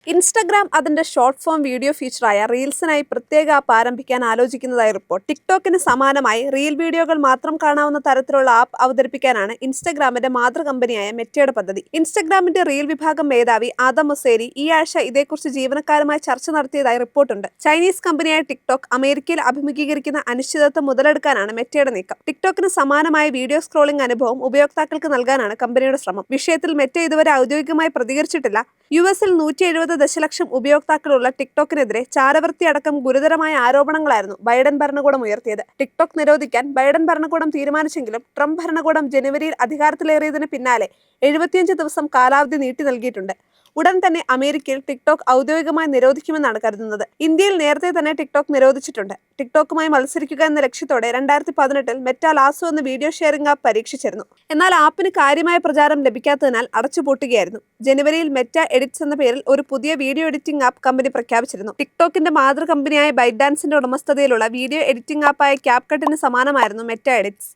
Instagram അതിന്റെ short form video ഫീച്ചറായ റീൽസിനായി പ്രത്യേക app ആരംഭിക്കാൻ ആലോചിക്കുന്നതായി റിപ്പോർട്ട്. ടിക്ടോക്കിന് സമാനമായി റീൽ വീഡിയോകൾ മാത്രം കാണാവുന്ന തരത്തിലുള്ള ആപ്പ് അവതരിപ്പിക്കാനാണ് ഇൻസ്റ്റഗ്രാമിന്റെ മാതൃകമ്പനിയായ മെറ്റയുടെ പദ്ധതി. ഇൻസ്റ്റഗ്രാമിന്റെ റീൽ വിഭാഗം മേധാവി ആദം മൊസേരി ഈ ആഴ്ച ഇതേക്കുറിച്ച് ജീവനക്കാരുമായി ചർച്ച നടത്തിയതായി റിപ്പോർട്ടുണ്ട്. ചൈനീസ് കമ്പനിയായ ടിക്ടോക്ക് അമേരിക്കയിൽ അഭിമുഖീകരിക്കുന്ന അനിശ്ചിതത്വം മുതലെടുക്കാനാണ് മെറ്റയുടെ നീക്കം. ടിക്ടോക്കിന് സമാനമായ വീഡിയോ സ്ക്രോളിംഗ് അനുഭവം ഉപയോക്താക്കൾക്ക് നൽകാനാണ് കമ്പനിയുടെ ശ്രമം. വിഷയത്തിൽ മെറ്റ ഇതുവരെ ഔദ്യോഗികമായി പ്രതികരിച്ചിട്ടില്ല. യുഎസിൽ 170 ദശലക്ഷം ഉപയോക്താക്കളുള്ള ടിക്ടോക്കിനെതിരെ ചാരവൃത്തി അടക്കം ഗുരുതരമായ ആരോപണങ്ങളായിരുന്നു ബൈഡൻ ഭരണകൂടം ഉയർത്തിയത്. ടിക്ടോക്ക് നിരോധിക്കാൻ ബൈഡൻ ഭരണകൂടം തീരുമാനിച്ചെങ്കിലും ട്രംപ് ഭരണകൂടം ജനുവരിയിൽ അധികാരത്തിലേറിയതിന് പിന്നാലെ 75 ദിവസം കാലാവധി നീട്ടി നൽകിയിട്ടുണ്ട്. ഉടൻ തന്നെ അമേരിക്കയിൽ ടിക്ടോക്ക് ഔദ്യോഗികമായി നിരോധിക്കുമെന്നാണ് കരുതുന്നത്. ഇന്ത്യയിൽ നേരത്തെ തന്നെ ടിക്ടോക്ക് നിരോധിച്ചിട്ടുണ്ട്. ടിക്ടോക്കുമായി മത്സരിക്കുക എന്ന ലക്ഷ്യത്തോടെ 2018 മെറ്റ ലാസോ എന്ന വീഡിയോ ഷെയറിംഗ് ആപ്പ് പരീക്ഷിച്ചിരുന്നു. എന്നാൽ ആപ്പിന് കാര്യമായ പ്രചാരം ലഭിക്കാത്തതിനാൽ അടച്ചുപൂട്ടുകയായിരുന്നു. ജനുവരിയിൽ മെറ്റ എഡിറ്റ്സ് എന്ന പേരിൽ ഒരു പുതിയ വീഡിയോ എഡിറ്റിംഗ് ആപ്പ് കമ്പനി പ്രഖ്യാപിച്ചിരുന്നു. ടിക്ടോക്കിന്റെ മാതൃകമ്പനിയായ ബൈറ്റ് ഡാൻസിന്റെ ഉടമസ്ഥതയിലുള്ള വീഡിയോ എഡിറ്റിംഗ് ആപ്പായ ക്യാപ്കട്ടിന് സമാനമായിരുന്നു മെറ്റ എഡിറ്റ്സ്.